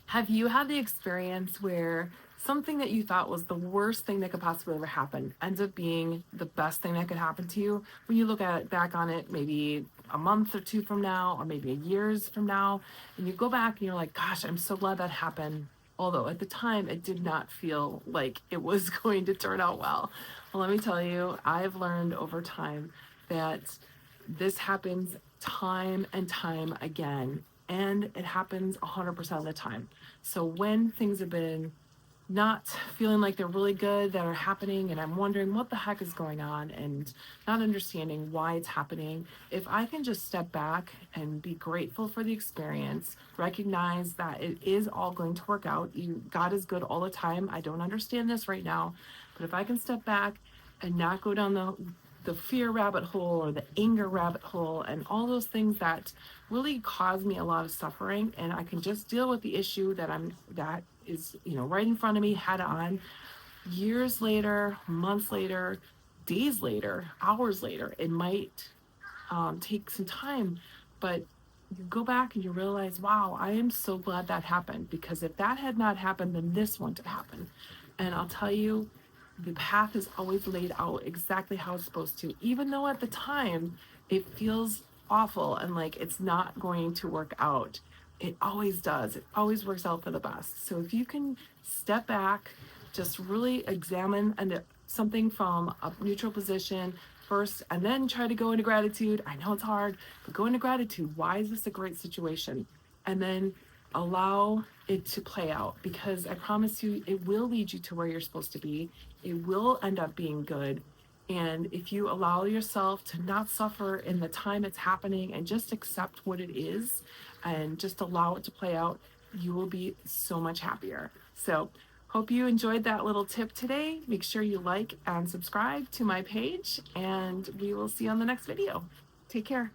Have you had the experience where something that you thought was the worst thing that could possibly ever happen ends up being the best thing that could happen to you when you look at it back on it maybe a month or two from now or maybe a years from now, and you go back and you're like, gosh, I'm so glad that happened, although at the time it did not feel like it was going to turn out well. Well, let me tell you, I've learned over time that this happens time and time again, and it happens 100% of the time. So when things have been not feeling like they're really good that are happening, and I'm wondering what the heck is going on and not understanding why it's happening, if I can just step back and be grateful for the experience, recognize that it is all going to work out. God is good all the time. I don't understand this right now, but if I can step back and not go down the fear rabbit hole or the anger rabbit hole and all those things that really cause me a lot of suffering, and I can just deal with the issue that is, right in front of me head on. Years later, months later, days later, hours later, it might take some time, but you go back and you realize, wow, I am so glad that happened, because if that had not happened, then this wouldn't have happened. And I'll tell you, the path is always laid out exactly how it's supposed to, even though at the time it feels awful and like it's not going to work out. It always does. It always works out for the best. So if you can step back, just really examine something from a neutral position first, and then try to go into gratitude. I know it's hard, but go into gratitude. Why is this a great situation? And then allow it to play out, because I promise you, it will lead you to where you're supposed to be. It will end up being good. And if you allow yourself to not suffer in the time it's happening and just accept what it is and just allow it to play out, you will be so much happier. So, hope you enjoyed that little tip today. Make sure you like and subscribe to my page, and we will see you on the next video. Take care.